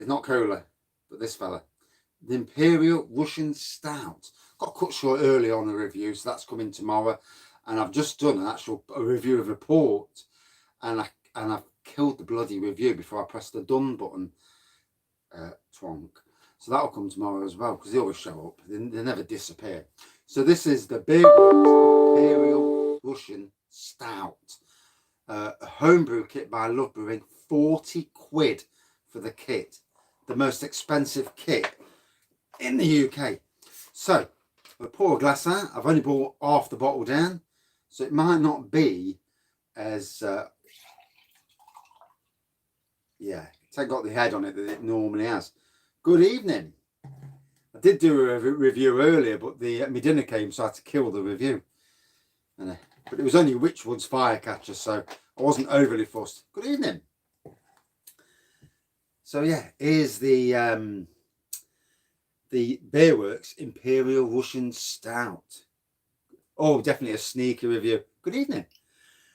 It's not cola, but this fella. The Imperial Russian Stout. Got cut short early on a review, so that's coming tomorrow. And I've just done a review of a port, and I've killed the bloody review before I pressed the done button. Twonk. So that'll come tomorrow as well, because they always show up. They never disappear. So this is the Beerworks Imperial Russian Stout. A homebrew kit by Lovebrewing. 40 quid for the kit. The most expensive kit in the UK. So I'll pour a glass out. I've only brought half the bottle down, so it might not be as yeah, it's got the head on it that it normally has. Good evening. I did do a review earlier, but my dinner came, so I had to kill the review. But it was only Witchwood's Firecatcher, so I wasn't overly fussed. Good evening. So yeah, here's the Beerworks Imperial Russian Stout. Oh, definitely a sneaky review. Good evening.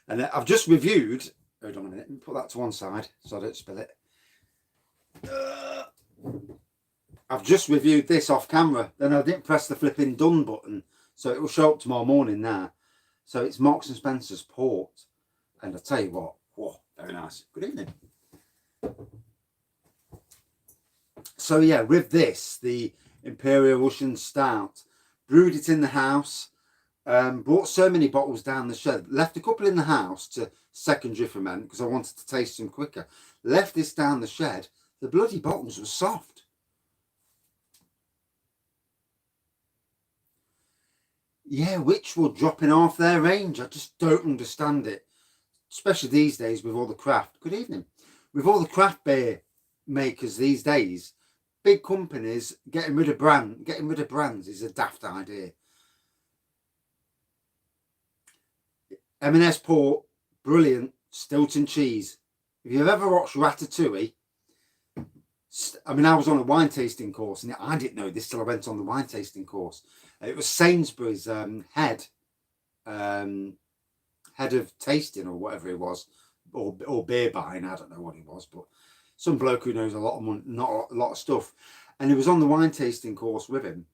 And I've just reviewed. Hold on a minute. Let me put that to one side so I don't spill it. I've just reviewed this off camera. Then I didn't press the flipping done button, so it will show up tomorrow morning now. So it's Marks and Spencer's port, and I tell you what, whoa, very nice. Good evening. So yeah, with this, the Imperial Russian Stout, brewed it in the house, brought so many bottles down the shed, left a couple in the house to secondary ferment because I wanted to taste them quicker. Left this down the shed, the bloody bottles were soft. Yeah, Witchwood dropping off their range. I just don't understand it, especially these days with all the craft. Good evening. With all the craft beer makers these days, big companies getting rid of brands is a daft idea. M&S port, brilliant. Stilton cheese. If you've ever watched Ratatouille, I mean, I was on a wine tasting course, and I didn't know this till I went on the wine tasting course. It was Sainsbury's head of tasting or whatever it was, or beer buying. I don't know what it was, but some bloke who knows a lot of money, not a lot of stuff. And he was on the wine tasting course with him,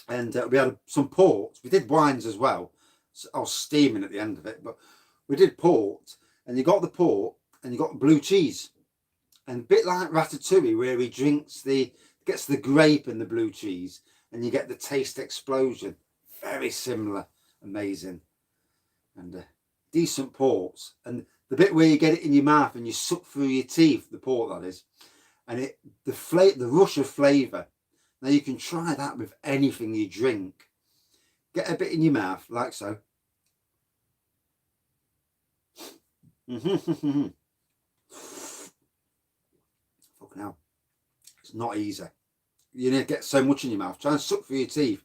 and we had some ports. We did wines as well. So I was steaming at the end of it, but we did port, and you got the port, and you got blue cheese, and a bit like Ratatouille, where he gets the grape and the blue cheese, and you get the taste explosion. Very similar, amazing, and decent ports. And the bit where you get it in your mouth and you suck through your teeth, the port that is, and the rush of flavour. Now you can try that with anything you drink. Get a bit in your mouth, like so. Fucking hell. It's not easy. You need to get so much in your mouth. Try and suck through your teeth.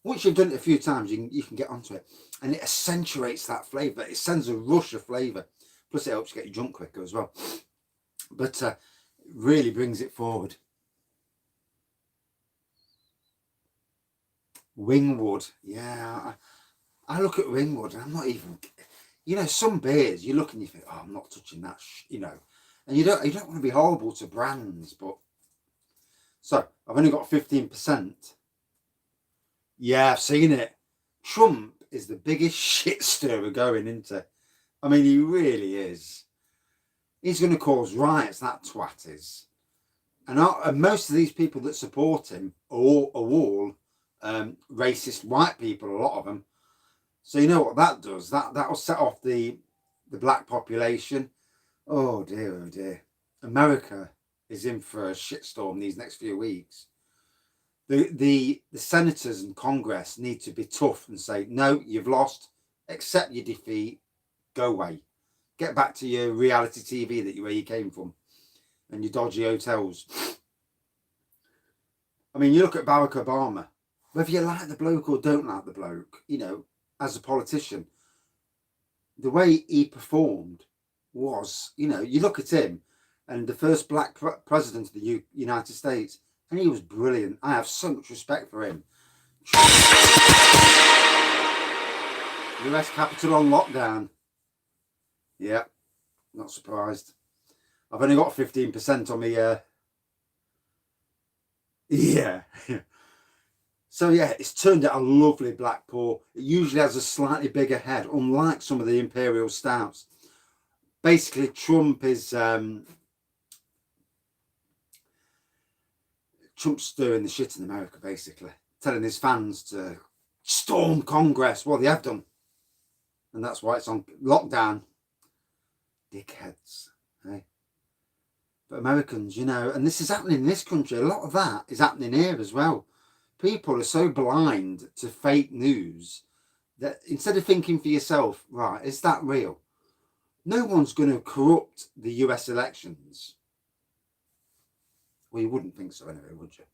Once you've done it a few times, you can get onto it. And it accentuates that flavour. It sends a rush of flavour. Plus it helps you get you drunk quicker as well. But it really brings it forward. Wingwood. Yeah, I look at Wingwood and I'm not even... You know, some beers, you look and you think, oh, I'm not touching that, you know. And you don't want to be horrible to brands, but... So, I've only got 15%. Yeah, I've seen it. Trump is the biggest shit stirrer going into. I mean, he really is. He's going to cause riots, that twat is. And most of these people that support him are all racist white people, a lot of them. So you know what that does? That'll set off the black population. Oh dear, oh dear. America is in for a shitstorm these next few weeks. The senators and Congress need to be tough and say, no, you've lost, accept your defeat, go away. Get back to your reality TV where you came from and your dodgy hotels. I mean, you look at Barack Obama, whether you like the bloke or don't like the bloke, you know, as a politician, the way he performed was, you know, you look at him and the first black president of the United States, and he was brilliant. I have so much respect for him. US Capitol on lockdown. Yeah, not surprised. I've only got 15% on my Yeah. So yeah, it's turned out a lovely black pour. It usually has a slightly bigger head, unlike some of the Imperial Stouts. Basically, Trump is Trump's doing the shit in America, basically. Telling his fans to storm Congress. Well, they have done. And that's why it's on lockdown. Dickheads. Hey? But Americans, you know, and this is happening in this country. A lot of that is happening here as well. People are so blind to fake news that instead of thinking for yourself, right, is that real? No one's going to corrupt the US elections. Well, you wouldn't think so anyway, would you?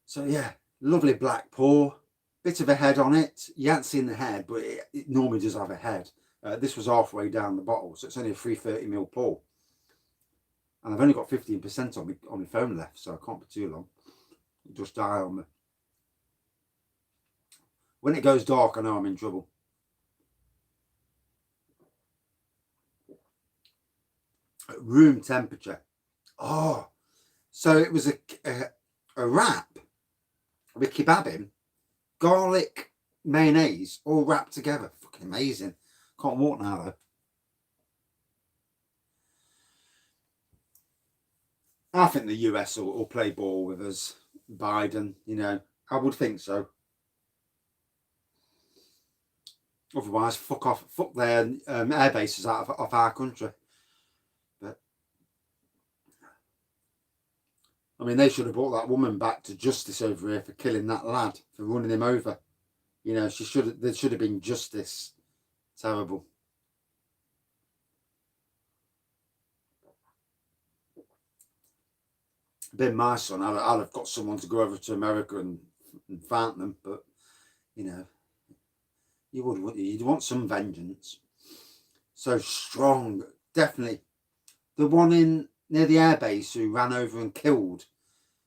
So yeah, lovely black pour. Bit of a head on it. You haven't seen the head, but it normally does have a head. This was halfway down the bottle, so it's only a 330ml pour. And I've only got 15% on my phone left, so I can't be too long. It'll just die on me. When it goes dark, I know I'm in trouble. At room temperature. Oh, so it was a wrap with kebabim, garlic, mayonnaise, all wrapped together. Fucking amazing. Can't walk now though. I think the US will play ball with us. Biden, you know, I would think so. Otherwise, fuck off, fuck their air bases out of our country. But I mean, they should have brought that woman back to justice over here for killing that lad, for running him over. You know, there should have been justice. Terrible. Been my son, I'd have got someone to go over to America and fight them, but you know, you would, wouldn't you? You'd want some vengeance. So strong, definitely. The one in near the airbase who ran over and killed.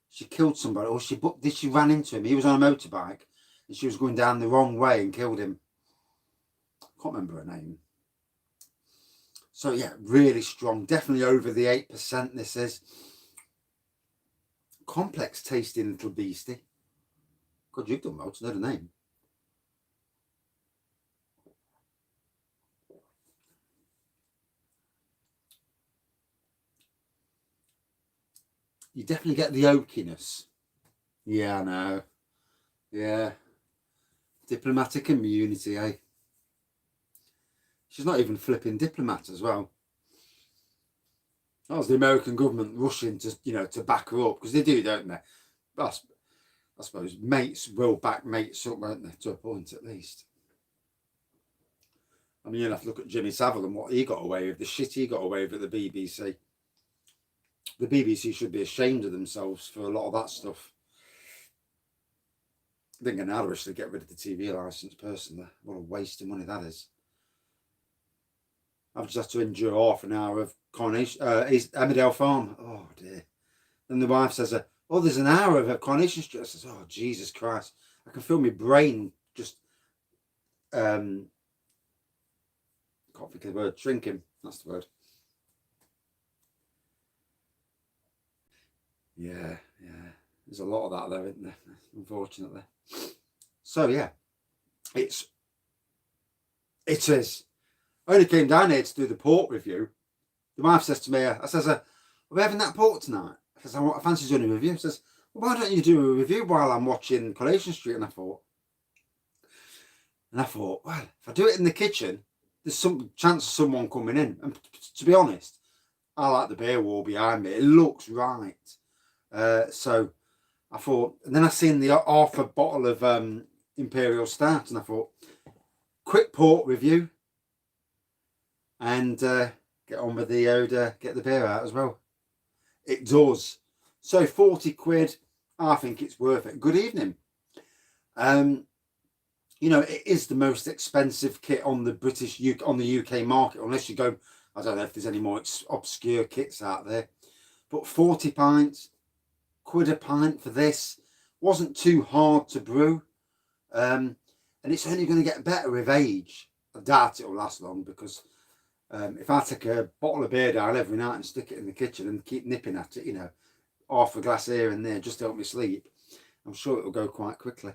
She killed somebody, or she ran into him. He was on a motorbike, and she was going down the wrong way and killed him. I can't remember her name. So yeah, really strong. Definitely over the 8%. This is complex tasting little beastie. God, you've done well to know the name. You definitely get the oakiness. Yeah, I know. Yeah. Diplomatic immunity, eh? She's not even flipping diplomat as well. That was the American government rushing to, you know, to back her up, because they do, don't they? But I suppose mates will back mates up, won't they, to a point at least. I mean, you'll have to look at Jimmy Savile and what he got away with, the shit he got away with at the BBC. The BBC should be ashamed of themselves for a lot of that stuff. I think now I wish they'd get rid of the TV licence, personally. What a waste of money that is. I've just had to endure half an hour of Coronation, Emmerdale Farm. Oh dear. Then the wife says, oh, there's an hour of a Coronation Street. I says, oh, Jesus Christ. I can feel my brain just, can't think of the word, shrinking. That's the word. Yeah. There's a lot of that there, isn't there? Unfortunately. So yeah, it is. I only came down here to do the port review. The wife says to me, I says, are we having that port tonight? I says, I fancy doing a review. She says, well, why don't you do a review while I'm watching Coronation Street? And I thought, well, if I do it in the kitchen, there's some chance of someone coming in. And to be honest, I like the beer wall behind me. It looks right. So I thought, and then I seen the half a bottle of Imperial Stout, and I thought, quick port review, and get on with the odour, get the beer out as well. It does. So 40 quid, I think it's worth it. Good evening. You know, it is the most expensive kit on the UK market, unless you go, I don't know if there's any more obscure kits out there, but 40 pints, quid a pint for this. Wasn't too hard to brew, and it's only going to get better with age. I doubt it'll last long, because if I take a bottle of beer down every night and stick it in the kitchen and keep nipping at it, you know, half a glass here and there just to help me sleep, I'm sure it'll go quite quickly.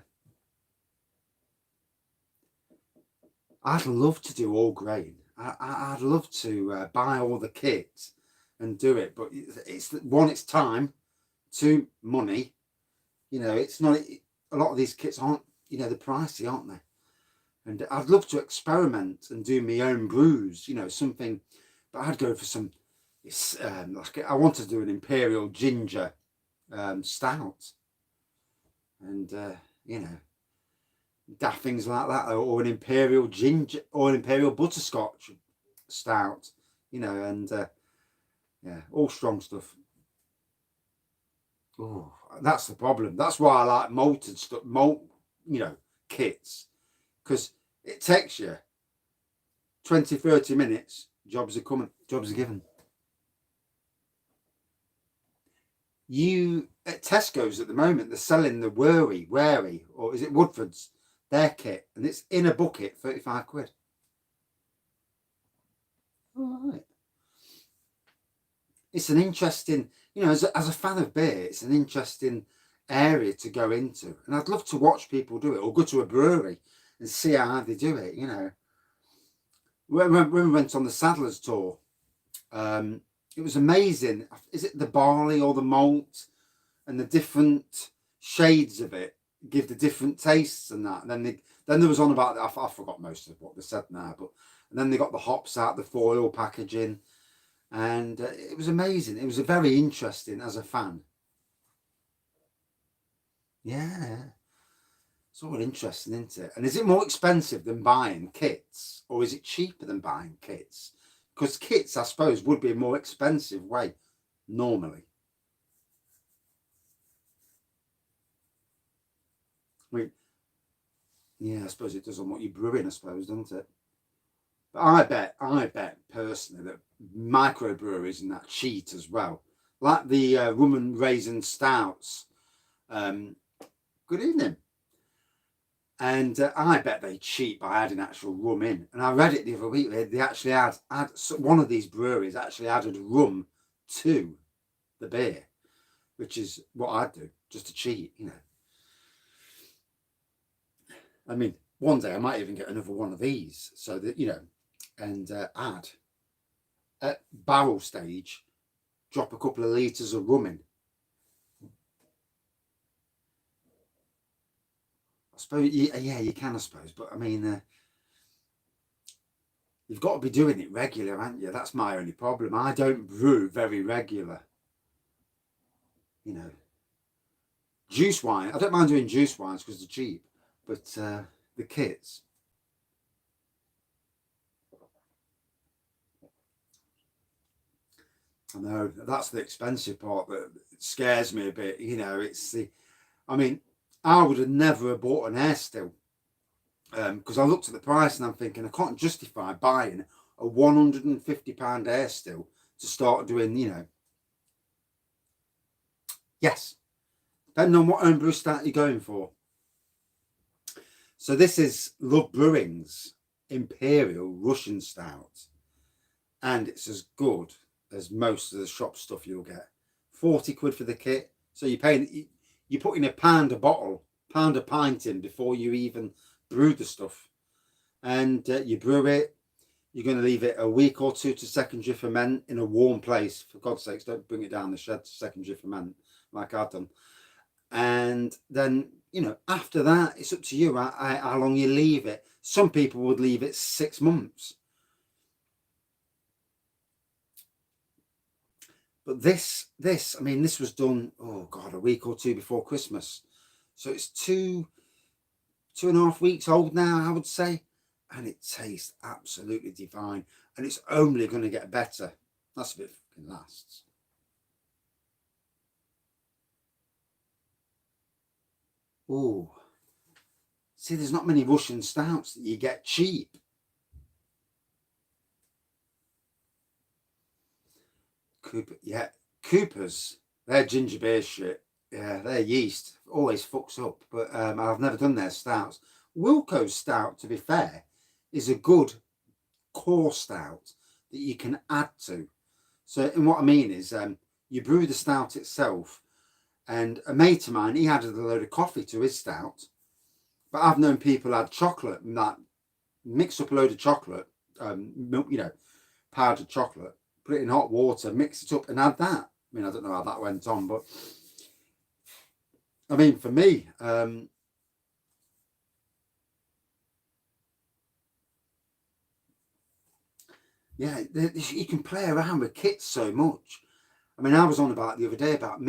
I'd love to do all grain. I'd love to buy all the kit and do it, but it's one, it's time, two, money. You know, it's not, a lot of these kits aren't, you know, they're pricey, aren't they? And I'd love to experiment and do my own brews, you know, something, but I'd go for some, like I want to do an Imperial Ginger Stout. And, you know, daft things like that, or an Imperial Ginger, or an Imperial Butterscotch Stout, you know, and yeah, all strong stuff. Oh, that's the problem. That's why I like malted stuff, you know, kits, because it takes you 20-30 minutes. Jobs are coming. Jobs are given. You at Tesco's at the moment, they're selling the Wary, or is it Woodford's, their kit, and it's in a bucket, 35 quid. All right. It's an interesting, you know, as a fan of beer, it's an interesting area to go into, and I'd love to watch people do it, or go to a brewery and see how they do it. You know, when we went on the Saddlers tour, it was amazing. Is it the barley or the malt and the different shades of it give the different tastes and that? And then there was on about, I forgot most of what they said now, but and then they got the hops out, the foil packaging, and it was amazing. It was a very interesting as a fan. Yeah, it's all interesting, isn't it? And is it more expensive than buying kits, or is it cheaper than buying kits? Because kits, I suppose, would be a more expensive way normally. I mean, yeah, I suppose it does on what you're brewing, I suppose, doesn't it? But I bet personally that microbreweries and that cheat as well. Like the rum and raisin stouts. Good evening. And I bet they cheat by adding actual rum in. And I read it the other week. They actually one of these breweries actually added rum to the beer, which is what I'd do, just to cheat, you know. I mean, one day I might even get another one of these, so that, you know, and add at barrel stage, drop a couple of litres of rum in. I suppose, yeah, you can, I suppose, but I mean, you've got to be doing it regular, haven't you? That's my only problem. I don't brew very regular. You know, juice wine, I don't mind doing juice wines because they're cheap, but the kits. I know, that's the expensive part that scares me a bit. You know, it's the, I mean, I would have never bought an air still, because I looked at the price and I'm thinking I can't justify buying a £150 air still to start doing, you know. Yes, depending on what homebrew stout you're going for. So this is Lovebrewing's Imperial Russian Stout, and it's as good as most of the shop stuff you'll get. 40 quid for the kit. So you're paying, you're putting a pound a bottle, pound a pint in before you even brew the stuff. And you brew it, you're going to leave it a week or two to secondary ferment in a warm place. For God's sakes, don't bring it down the shed to secondary ferment like I've done. And then, you know, after that, it's up to you how long you leave it. Some people would leave it 6 months. But this, I mean, this was done, oh God, a week or two before Christmas. So it's 2.5 weeks old now, I would say. And it tastes absolutely divine. And it's only going to get better. That's a bit fucking lasts. Oh, see, there's not many Russian stouts that you get cheap. Coopers, their ginger beer shit, yeah, their yeast always fucks up. But I've never done their stouts. Wilco's stout, to be fair, is a good core stout that you can add to. So, and what I mean is, you brew the stout itself, And a mate of mine, he added a load of coffee to his stout. But I've known people add chocolate and that, mix up a load of chocolate, milk, powdered chocolate, put it in hot water, mix it up and add that. I mean, I don't know how that went on, but I mean, for me, yeah, you can play around with kits so much. I mean, I was on about the other day about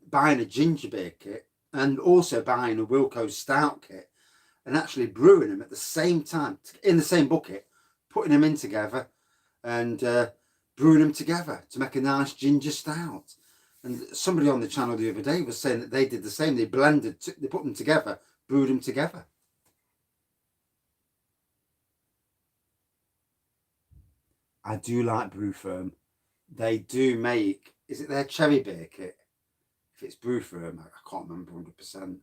buying a ginger beer kit and also buying a Wilco's Stout kit and actually brewing them at the same time, in the same bucket, putting them in together and brewing them together to make a nice ginger stout. And somebody on the channel the other day was saying that they did the same. They they put them together, brewed them together. I do like Brew Firm. They do make, is it their cherry beer kit? If it's Brew Firm, I can't remember 100%.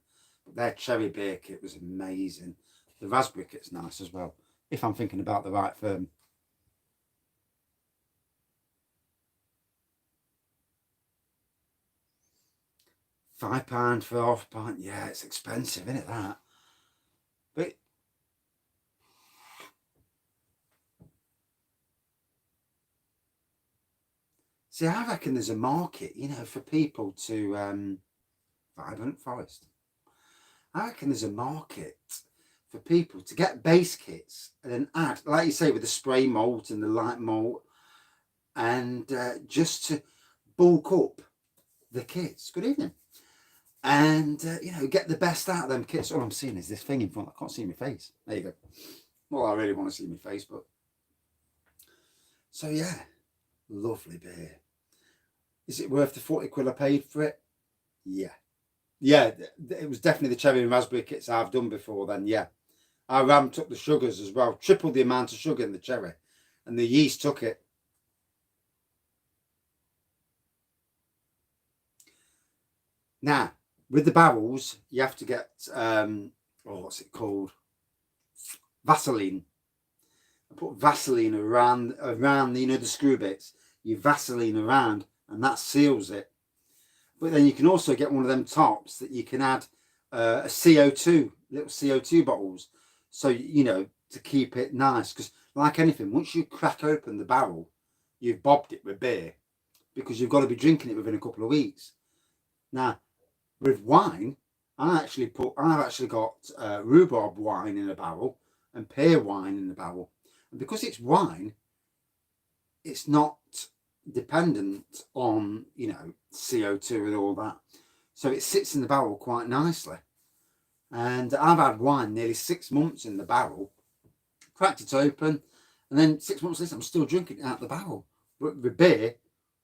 But their cherry beer kit was amazing. The raspberry kit's nice as well, if I'm thinking about the right firm. £5 for half a pint. Yeah, it's expensive, isn't it, that? But see, I reckon there's a market, for people to vibrant forest. I reckon there's a market for people to get base kits and then add, like you say, with the spray malt and the light malt, and just to bulk up the kits. Good evening. And get the best out of them kits. All I'm seeing is this thing in front. I can't see my face. There you go. Well, I really want to see my face, but so yeah, lovely beer. Is it worth the 40 quid I paid for it? Yeah. Yeah, it was definitely the cherry and raspberry kits I've done before then, yeah. I ramped up the sugars as well, tripled the amount of sugar in the cherry, and the yeast took it. Now, with the barrels, you have to get, what's it called? Vaseline. I put Vaseline around the screw bits. You Vaseline around, and that seals it. But then you can also get one of them tops that you can add a CO2, little CO2 bottles. So, to keep it nice. Because like anything, once you crack open the barrel, you've bobbed it with beer. Because you've got to be drinking it within a couple of weeks. Now, with wine, I've actually got rhubarb wine in a barrel and pear wine in the barrel. And because it's wine, it's not dependent on, CO2 and all that. So it sits in the barrel quite nicely. And I've had wine nearly 6 months in the barrel, cracked it open, and then 6 months later, I'm still drinking it out of the barrel. But with beer,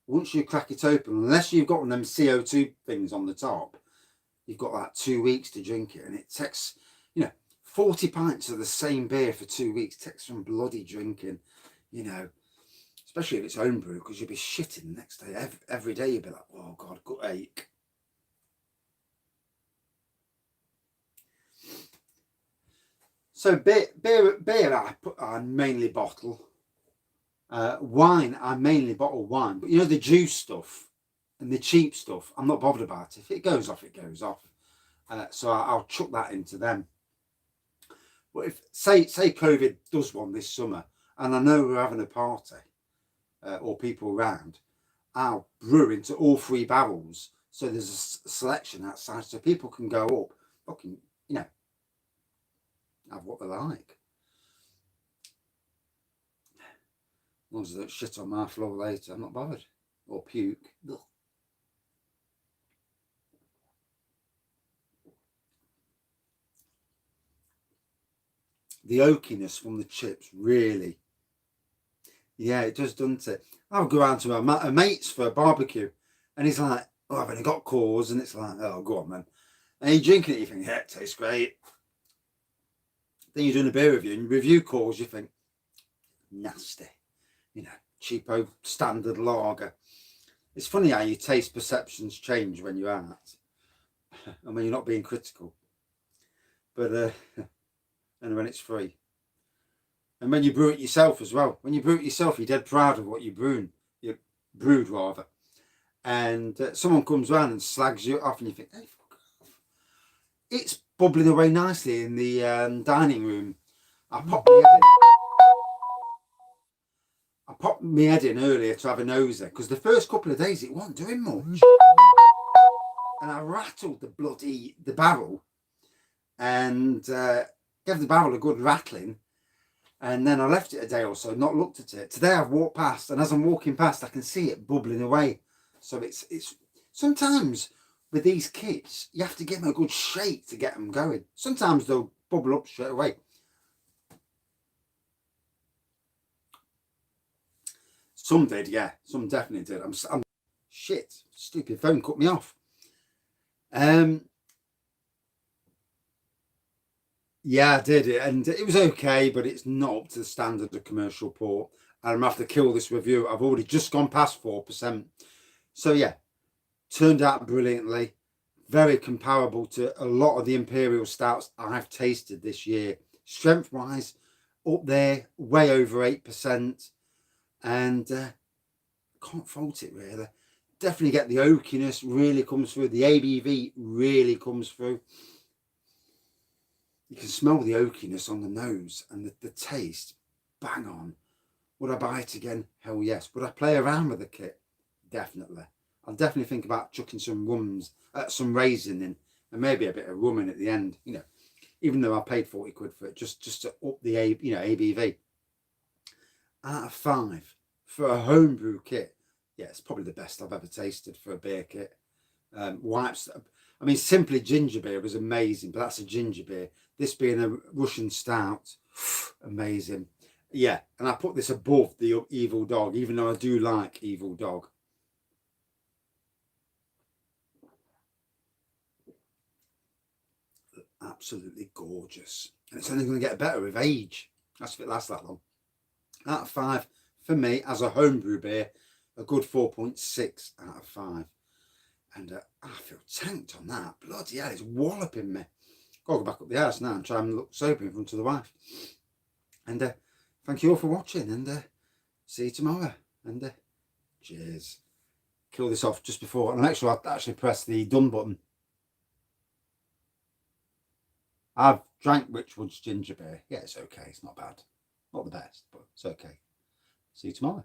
once you crack it open, unless you've got one of them CO2 things on the top, you've got like 2 weeks to drink it. And it takes, 40 pints of the same beer for 2 weeks takes some bloody drinking, especially if it's homebrew, because you'll be shitting the next day. Every day you'll be like, oh God, gut ache. So beer I mainly bottle. Wine, I mainly bottle wine. But the juice stuff and the cheap stuff, I'm not bothered about. If it goes off, it goes off. So I'll chuck that into them. But if, say COVID does one this summer, and I know we're having a party, or people around, I'll brew into all 3 barrels. So there's a selection outside, so people can go up, fucking, have what they like. As long as they don't shit on my floor later, I'm not bothered. Or puke. Ugh. The oakiness from the chips, really. Yeah, it does, doesn't it? I'll go out to a mate's for a barbecue, and he's like, oh, I've only got Coors, and it's like, oh, go on, man. And you drinking it, you think, yeah, it tastes great. Then you're doing a beer review, and you review Coors, you think, nasty. Cheapo standard lager. It's funny how your taste perceptions change when you're out, and when you're not being critical. But, and when it's free. And when you brew it yourself as well. When you brew it yourself, you're dead proud of what you brewed rather. and someone comes round and slags you off, and you think, hey, fuck off. It's bubbling away nicely in the dining room. I popped my head in earlier to have a noser, because the first couple of days it wasn't doing much, and I rattled the barrel, and gave the barrel a good rattling, and then I left it a day or so, not looked at it. Today I've walked past, and as I'm walking past, I can see it bubbling away. So it's sometimes with these kits, you have to give them a good shake to get them going. Sometimes they'll bubble up straight away. Some did, yeah. Some definitely did. I'm shit. Stupid phone cut me off. Yeah, I did it, and it was okay, but it's not up to the standard of commercial port. And I'm gonna have to kill this review. I've already just gone past 4%. So yeah, turned out brilliantly. Very comparable to a lot of the Imperial Stouts I've tasted this year. Strength-wise, up there, way over 8%. And can't fault it, really. Definitely get the oakiness really comes through. The ABV really comes through. You can smell the oakiness on the nose, and the taste, bang on. Would I buy it again? Hell yes. Would I play around with the kit? Definitely. I'll definitely think about chucking some raisin in, and maybe a bit of rum in at the end. You know, even though I paid 40 quid for it, just to up the ABV. Out of 5 for a homebrew kit, yeah, it's probably the best I've ever tasted for a beer kit. Wipes. I mean, simply ginger beer was amazing, but that's a ginger beer. This being a Russian stout, amazing. Yeah, and I put this above the Evil Dog, even though I do like Evil Dog. Absolutely gorgeous. And it's only going to get better with age. That's if it lasts that long. Out of 5, for me, as a homebrew beer, a good 4.6 out of 5. And I feel tanked on that. Bloody hell, it's walloping me. Got to go back up the house now and try and look sober in front of the wife. And thank you all for watching, and see you tomorrow. And cheers. Kill this off just before, and make sure I actually press the done button. I've drank Richwood's ginger beer. Yeah, it's okay. It's not bad. Not the best, but it's okay. See you tomorrow.